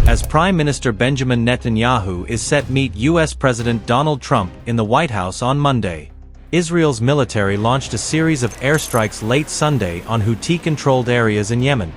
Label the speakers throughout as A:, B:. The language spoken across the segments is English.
A: as Prime Minister Benjamin Netanyahu is set meet U.S. President Donald Trump in the White House on Monday. Israel's military launched a series of airstrikes late Sunday on Houthi-controlled areas in Yemen,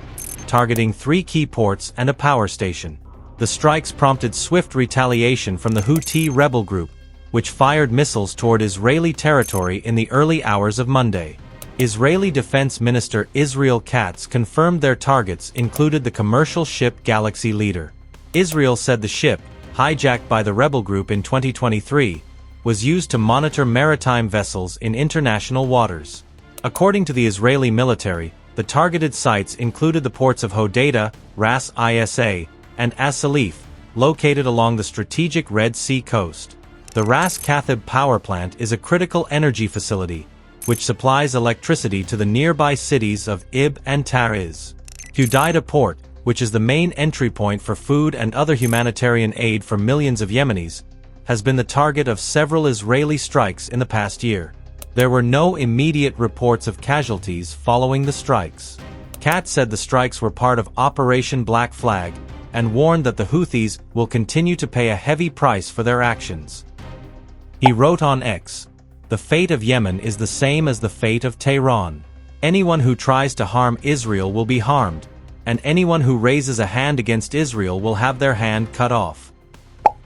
A: targeting 3 key ports and a power station. The strikes prompted swift retaliation from the Houthi rebel group, which fired missiles toward Israeli territory in the early hours of Monday. Israeli Defense Minister Israel Katz confirmed their targets included the commercial ship Galaxy Leader. Israel said the ship, hijacked by the rebel group in 2023, was used to monitor maritime vessels in international waters. According to the Israeli military, the targeted sites included the ports of Hodeidah, Ras Isa, and as-Salif, located along the strategic Red Sea coast. The Ras Khatib power plant is a critical energy facility, which supplies electricity to the nearby cities of Ib and Tariz. Hodeidah port, which is the main entry point for food and other humanitarian aid for millions of Yemenis, has been the target of several Israeli strikes in the past year. There were no immediate reports of casualties following the strikes. Katz said the strikes were part of Operation Black Flag and warned that the Houthis will continue to pay a heavy price for their actions. He wrote on X, "The fate of Yemen is the same as the fate of Tehran. Anyone who tries to harm Israel will be harmed, and anyone who raises a hand against Israel will have their hand cut off."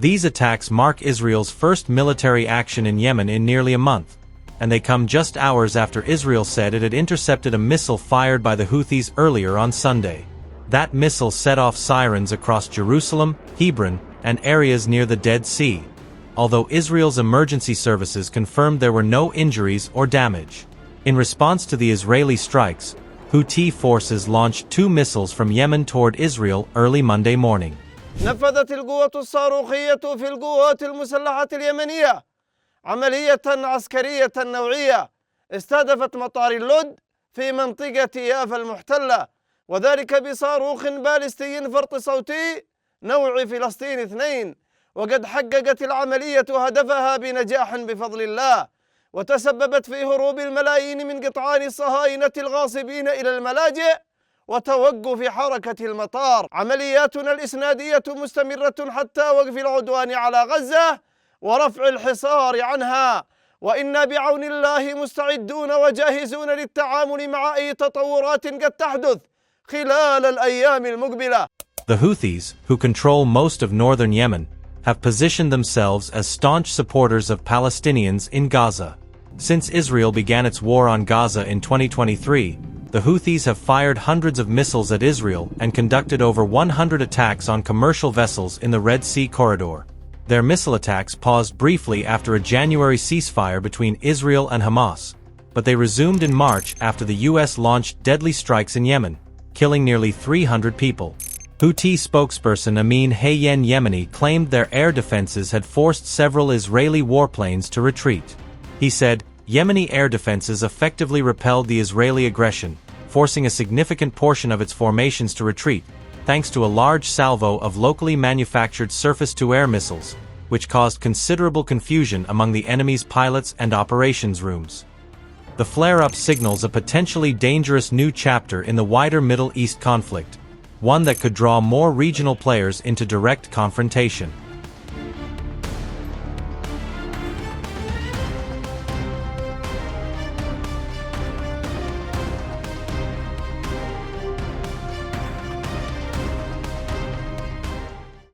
A: These attacks mark Israel's first military action in Yemen in nearly a month, and they come just hours after Israel said it had intercepted a missile fired by the Houthis earlier on Sunday. That missile set off sirens across Jerusalem, Hebron, and areas near the Dead Sea, although Israel's emergency services confirmed there were no injuries or damage. In response to the Israeli strikes, Houthi forces launched 2 missiles from Yemen toward Israel early Monday morning.
B: نفذت القوة الصاروخية في القوات المسلحة اليمنية عملية عسكرية نوعية استهدفت مطار اللد في منطقة يافا المحتلة، وذلك بصاروخ باليستي فرط صوتي نوع فلسطين 2، وقد حققت العملية هدفها بنجاح بفضل الله، وتسببت في هروب الملايين من قطعان الصهاينة الغاصبين إلى الملاجئ وتوقف حركة المطار. عملياتنا الإسنادية مستمرة حتى وقف العدوان على غزة ورفع الحصار عنها، وإنا بعون الله مستعدون وجاهزون للتعامل مع أي تطورات قد تحدث خلال الأيام المقبلة.
A: The Houthis, who control most of northern Yemen, have positioned themselves as staunch supporters of Palestinians in Gaza. Since Israel began its war on Gaza in 2023, the Houthis have fired hundreds of missiles at Israel and conducted over 100 attacks on commercial vessels in the Red Sea corridor. Their missile attacks paused briefly after a January ceasefire between Israel and Hamas, but they resumed in March after the U.S. launched deadly strikes in Yemen, killing nearly 300 people. Houthi spokesperson Amin Hayyan Yemeni claimed their air defenses had forced several Israeli warplanes to retreat. He said, Yemeni air defenses effectively repelled the Israeli aggression, forcing a significant portion of its formations to retreat, thanks to a large salvo of locally manufactured surface-to-air missiles, which caused considerable confusion among the enemy's pilots and operations rooms. The flare-up signals a potentially dangerous new chapter in the wider Middle East conflict, one that could draw more regional players into direct confrontation.